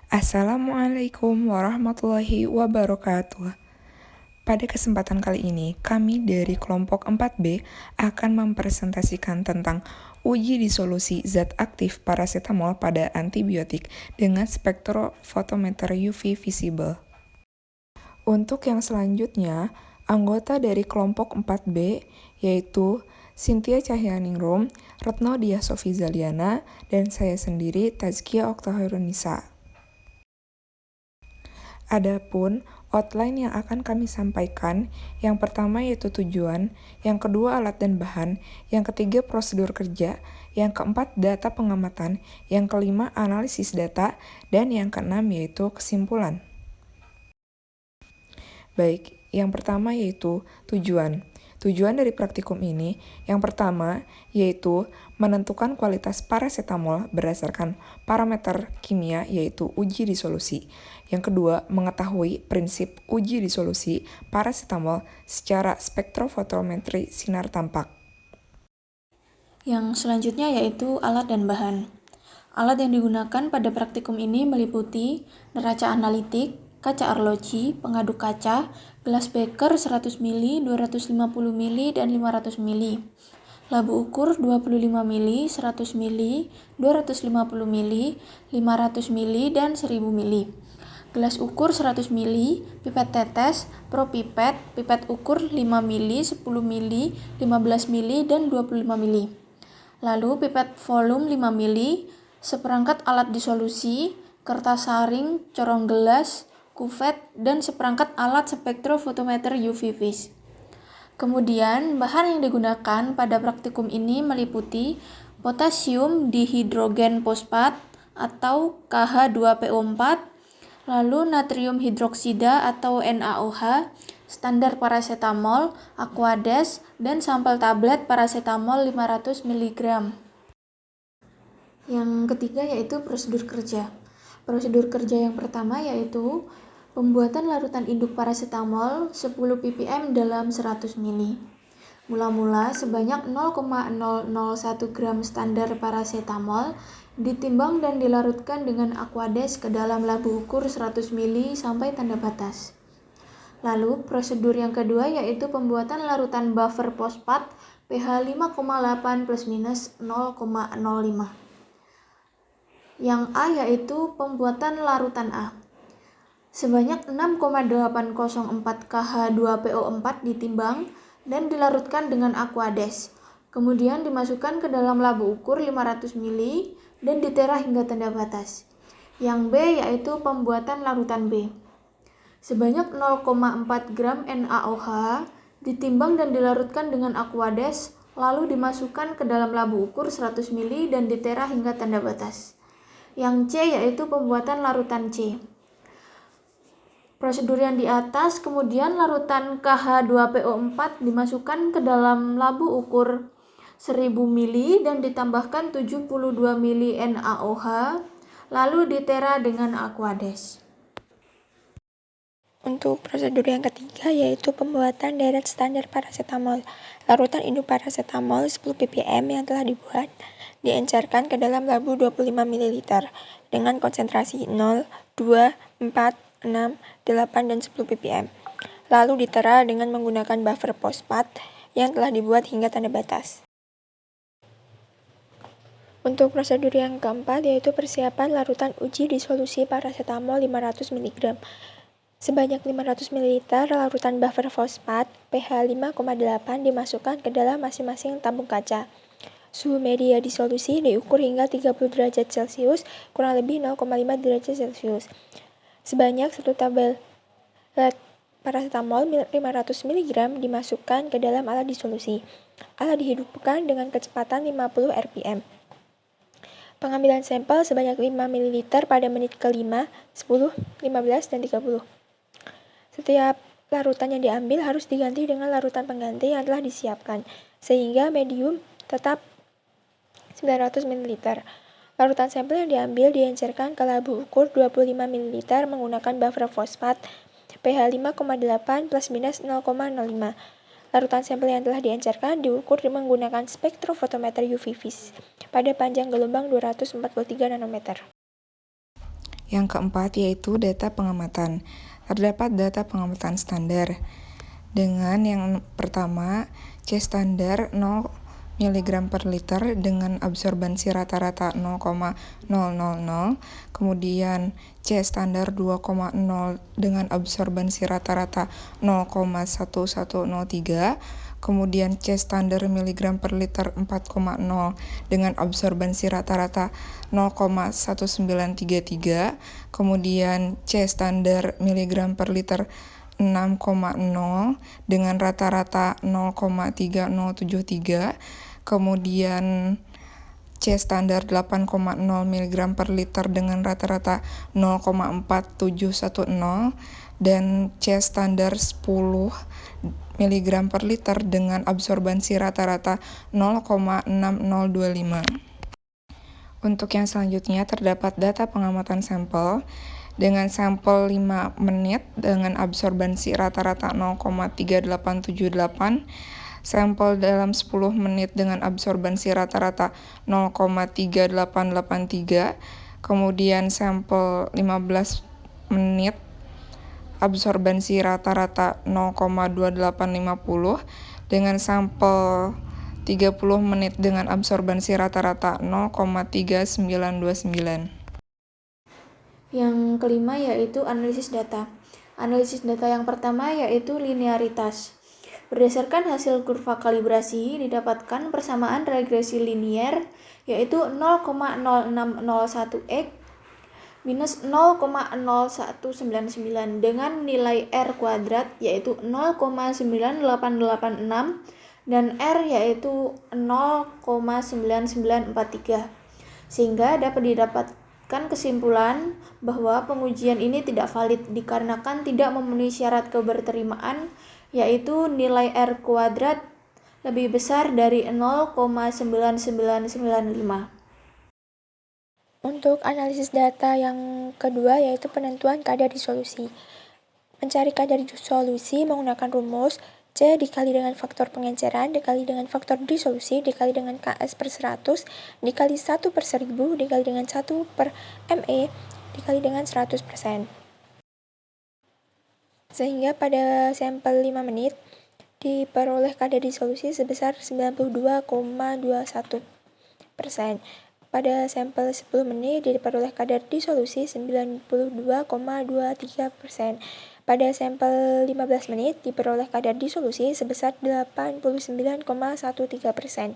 Assalamualaikum warahmatullahi wabarakatuh. Pada kesempatan kali ini, kami dari kelompok 4B akan mempresentasikan tentang uji disolusi zat aktif paracetamol pada antibiotik dengan spektrofotometer UV visible. Untuk yang selanjutnya, anggota dari kelompok 4B yaitu Cynthia Cahyaningrum, Retno Diah Sofizaliana, dan saya sendiri Tazkia Oktahoirunisa. Adapun outline yang akan kami sampaikan, yang pertama yaitu tujuan, yang kedua alat dan bahan, yang ketiga prosedur kerja, yang keempat data pengamatan, yang kelima analisis data, dan yang keenam yaitu kesimpulan. Baik, yang pertama yaitu tujuan. Tujuan dari praktikum ini, yang pertama, yaitu menentukan kualitas paracetamol berdasarkan parameter kimia, yaitu uji disolusi. Yang kedua, mengetahui prinsip uji disolusi paracetamol secara spektrofotometri sinar tampak. Yang selanjutnya yaitu alat dan bahan. Alat yang digunakan pada praktikum ini meliputi neraca analitik, kaca arloji, pengaduk kaca, gelas beker 100 ml, 250 ml, dan 500 ml. Labu ukur 25 ml, 100 ml, 250 ml, 500 ml, dan 1000 ml. Gelas ukur 100 ml, pipet tetes, propipet, pipet ukur 5 ml, 10 ml, 15 ml, dan 25 ml. Lalu pipet volume 5 ml, seperangkat alat disolusi, kertas saring, corong gelas, kuvet, dan seperangkat alat spektrofotometer UV vis. Kemudian, bahan yang digunakan pada praktikum ini meliputi potasium dihidrogen fosfat atau KH2PO4, lalu natrium hidroksida atau NaOH, standar paracetamol, Aquades, dan sampel tablet paracetamol 500 mg. Yang ketiga yaitu prosedur kerja. Prosedur kerja yang pertama yaitu pembuatan larutan induk paracetamol 10 ppm dalam 100 ml. Mula-mula sebanyak 0,001 gram standar paracetamol ditimbang dan dilarutkan dengan Aquades ke dalam labu ukur 100 ml sampai tanda batas. Lalu prosedur yang kedua yaitu pembuatan larutan buffer fosfat pH 5,8 plus minus 0,05. Yang A yaitu pembuatan larutan A. Sebanyak 6,804 KH2PO4 ditimbang dan dilarutkan dengan Aquades. Kemudian dimasukkan ke dalam labu ukur 500 ml dan ditera hingga tanda batas. Yang B yaitu pembuatan larutan B. Sebanyak 0,4 gram NaOH ditimbang dan dilarutkan dengan Aquades, lalu dimasukkan ke dalam labu ukur 100 ml dan ditera hingga tanda batas. Yang C yaitu pembuatan larutan C. Prosedur yang di atas, kemudian larutan KH2PO4 dimasukkan ke dalam labu ukur 1000 ml dan ditambahkan 72 ml NaOH, lalu ditera dengan Aquades. Untuk prosedur yang ketiga yaitu pembuatan deret standar paracetamol. Larutan induk paracetamol 10 ppm yang telah dibuat diencerkan ke dalam labu 25 ml dengan konsentrasi 0, 2, 4, 6, 8, dan 10 ppm. Lalu ditera dengan menggunakan buffer fosfat yang telah dibuat hingga tanda batas. Untuk prosedur yang keempat yaitu persiapan larutan uji disolusi paracetamol 500 mg. Sebanyak 500 ml larutan buffer fosfat pH 5,8 dimasukkan ke dalam masing-masing tabung kaca. Suhu media disolusi diukur hingga 30 derajat Celcius, kurang lebih 0,5 derajat Celcius. Sebanyak 1 tablet paracetamol 500 mg dimasukkan ke dalam alat disolusi. Alat dihidupkan dengan kecepatan 50 rpm. Pengambilan sampel sebanyak 5 ml pada menit ke-5, 10, 15, dan 30. Setiap larutan yang diambil harus diganti dengan larutan pengganti yang telah disiapkan, sehingga medium tetap 900 ml. Larutan sampel yang diambil diencerkan ke labu ukur 25 ml menggunakan buffer fosfat pH 5,8 plus minus 0,05. Larutan sampel yang telah diencerkan diukur menggunakan spektrofotometer UV vis pada panjang gelombang 243 nanometer. Yang keempat yaitu data pengamatan. Terdapat data pengamatan standar. Dengan yang pertama, C standar 0 mg per liter dengan absorbansi rata-rata 0,000, kemudian C standar 2,0 dengan absorbansi rata-rata 0,1103, kemudian C standar miligram per liter 4,0 dengan absorbansi rata-rata 0,1933, kemudian C standar miligram per liter 6,0 dengan rata-rata 0,3073, kemudian C standar 8,0 mg per liter dengan rata-rata 0,4710, dan C standar 10 mg per liter dengan absorbansi rata-rata 0,6025. Untuk yang selanjutnya terdapat data pengamatan sampel. Dengan sampel 5 menit dengan absorbansi rata-rata 0,3878, sampel dalam 10 menit dengan absorbansi rata-rata 0,3883, kemudian sampel 15 menit absorbansi rata-rata 0,2850, dengan sampel 30 menit dengan absorbansi rata-rata 0,3929. Yang kelima yaitu analisis data. Analisis data yang pertama yaitu linearitas. Berdasarkan hasil kurva kalibrasi, didapatkan persamaan regresi linier yaitu 0,0601x minus 0,0199 dengan nilai R kuadrat yaitu 0,9886 dan R yaitu 0,9943, sehingga dapat didapatkan kesimpulan bahwa pengujian ini tidak valid dikarenakan tidak memenuhi syarat keberterimaan, yaitu nilai R kuadrat lebih besar dari 0,9995. Untuk analisis data yang kedua yaitu penentuan kadar disolusi. Mencari kadar disolusi menggunakan rumus C dikali dengan faktor pengenceran dikali dengan faktor disolusi dikali dengan Ks per 100 dikali 1 per 1000 dikali dengan 1 per ME dikali dengan 100%. Sehingga pada sampel 5 menit diperoleh kadar disolusi sebesar 92,21%. Pada sampel 10 menit diperoleh kadar disolusi 92,23%. Pada sampel 15 menit diperoleh kadar disolusi sebesar 89,13%.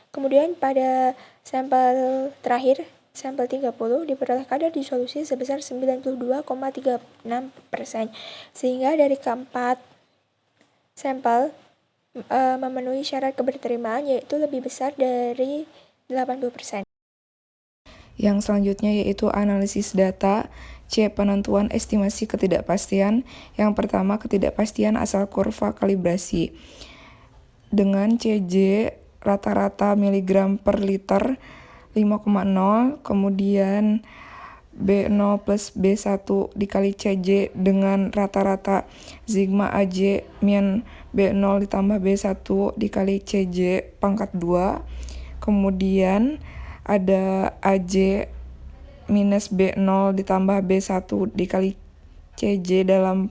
Kemudian pada sampel terakhir, sampel 30, diperoleh kadar disolusi sebesar 92,36%. Sehingga dari keempat sampel memenuhi syarat keberterimaan yaitu lebih besar dari 80%. Yang selanjutnya yaitu analisis data. C. Penentuan estimasi ketidakpastian. Yang pertama, ketidakpastian asal kurva kalibrasi. Dengan CJ rata-rata miligram per liter 5,0, kemudian B0 plus B1 dikali CJ dengan rata-rata sigma AJ min B0 ditambah B1 dikali CJ pangkat 2, kemudian ada AJ minus B0 ditambah B1 dikali CJ dalam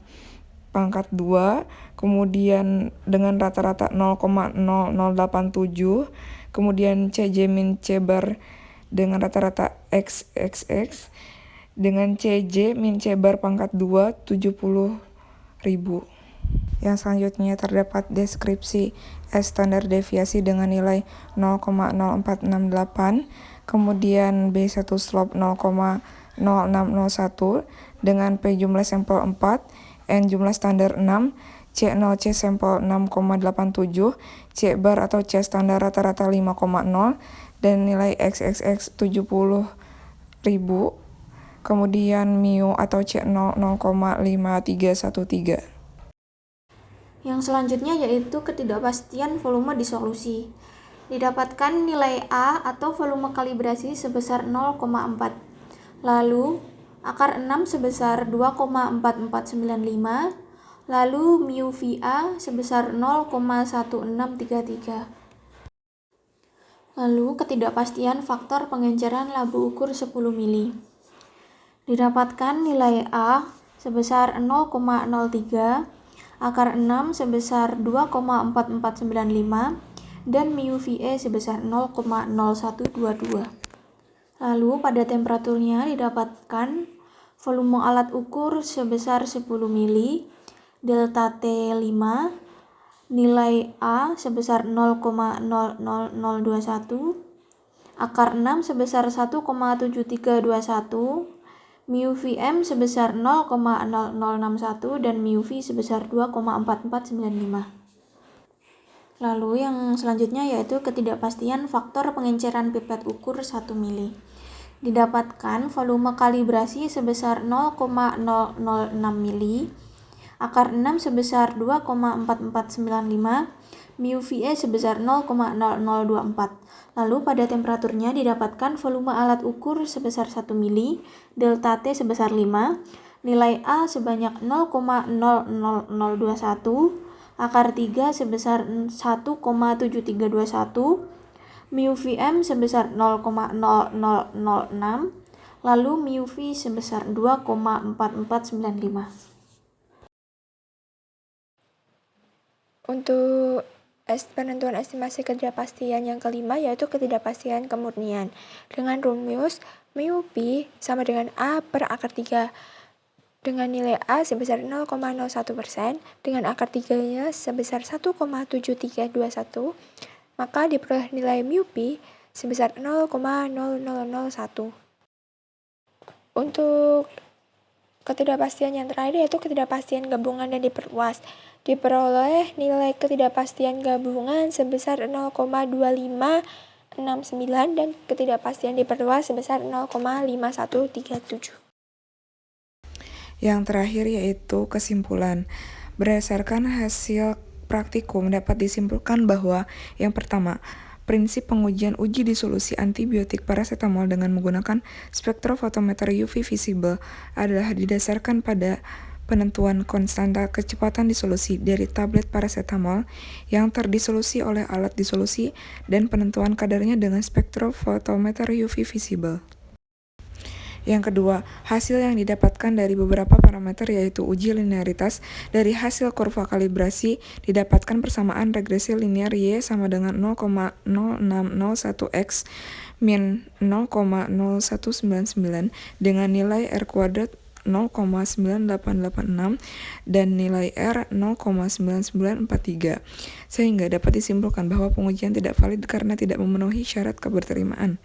pangkat 2, kemudian dengan rata-rata 0,0087, kemudian CJ min C bar dengan rata-rata XXX, dengan CJ min C bar pangkat 2 70.000. Yang selanjutnya terdapat deskripsi S standar deviasi dengan nilai 0,0468, kemudian B1 slope 0,0601 dengan P jumlah sampel 4, N jumlah standar 6, C0 C sampel 6,87, C bar atau C standar rata-rata 5,0, dan nilai XXX 70.000, kemudian mu atau C0 0,5313. Yang selanjutnya yaitu ketidakpastian volume disolusi. Didapatkan nilai A atau volume kalibrasi sebesar 0,4. Lalu akar 6 sebesar 2,4495. Lalu mu VA sebesar 0,1633. Lalu ketidakpastian faktor pengenceran labu ukur 10 mili. Didapatkan nilai A sebesar 0,03, akar 6 sebesar 2,4495, dan mu VE sebesar 0,0122. Lalu pada temperaturnya didapatkan volume alat ukur sebesar 10 mili, delta T 5, nilai A sebesar 0,00021, akar 6 sebesar 1,7321, mu Vm sebesar 0,0061, dan mu V sebesar 2,4495. Lalu yang selanjutnya yaitu ketidakpastian faktor pengenceran pipet ukur 1 mili. Didapatkan volume kalibrasi sebesar 0,006 mili, akar 6 sebesar 2,4495, mu VE sebesar 0,0024. Lalu pada temperaturnya didapatkan volume alat ukur sebesar 1 mili, delta T sebesar 5, nilai A sebanyak 0,00021, akar 3 sebesar 1,7321, mu Vm sebesar 0,0006, lalu mu V sebesar 2,4495. Untuk penentuan estimasi ketidakpastian yang kelima yaitu ketidakpastian kemurnian. Dengan rumus mu P sama dengan A per akar 3. Dengan nilai A sebesar 0,01%, dengan akar 3-nya sebesar 1,7321, maka diperoleh nilai mu P sebesar 0,0001. Untuk ketidakpastian yang terakhir yaitu ketidakpastian gabungan dan diperluas. Diperoleh nilai ketidakpastian gabungan sebesar 0,2569 dan ketidakpastian diperluas sebesar 0,5137. Yang terakhir yaitu kesimpulan. Berdasarkan hasil praktikum dapat disimpulkan bahwa yang pertama, prinsip pengujian uji disolusi antibiotik paracetamol dengan menggunakan spektrofotometer UV visible adalah didasarkan pada penentuan konstanta kecepatan disolusi dari tablet paracetamol yang terdisolusi oleh alat disolusi dan penentuan kadarnya dengan spektrofotometer UV visible. Yang kedua, hasil yang didapatkan dari beberapa parameter yaitu uji linearitas dari hasil kurva kalibrasi didapatkan persamaan regresi linear Y sama dengan 0,0601x min 0,0199 dengan nilai R kuadrat 0,9886 dan nilai R 0,9943, sehingga dapat disimpulkan bahwa pengujian tidak valid karena tidak memenuhi syarat keberterimaan,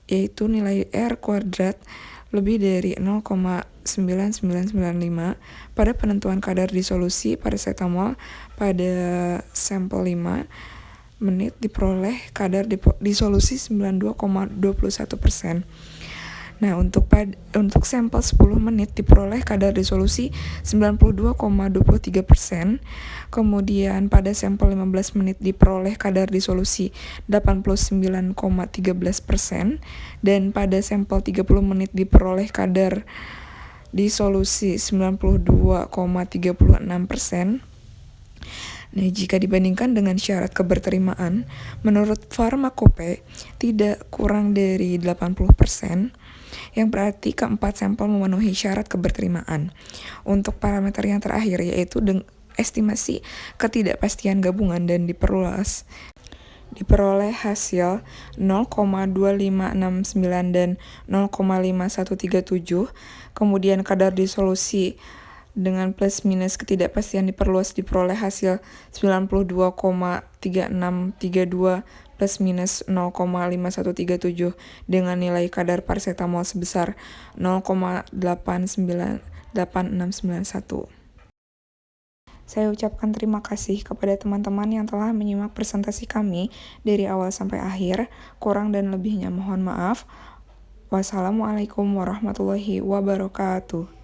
yaitu nilai R kuadrat lebih dari 0,9995 pada penentuan kadar disolusi paracetamol pada sampel 5 menit diperoleh kadar disolusi 92,21%. Nah, untuk sampel 10 menit diperoleh kadar disolusi 92,23%. Kemudian pada sampel 15 menit diperoleh kadar disolusi 89,13%. Dan pada sampel 30 menit diperoleh kadar disolusi 92,36%. Nah, jika dibandingkan dengan syarat keberterimaan, menurut Pharmacope tidak kurang dari 80%, yang berarti keempat sampel memenuhi syarat keberterimaan. Untuk parameter yang terakhir yaitu estimasi ketidakpastian gabungan dan diperluas, diperoleh hasil 0,2569 dan 0,5137, kemudian kadar disolusi dengan plus minus ketidakpastian diperluas diperoleh hasil 92,3632 plus minus 0,5137 dengan nilai kadar paracetamol sebesar 0,898691. Saya ucapkan terima kasih kepada teman-teman yang telah menyimak presentasi kami dari awal sampai akhir. Kurang dan lebihnya mohon maaf. Wassalamualaikum warahmatullahi wabarakatuh.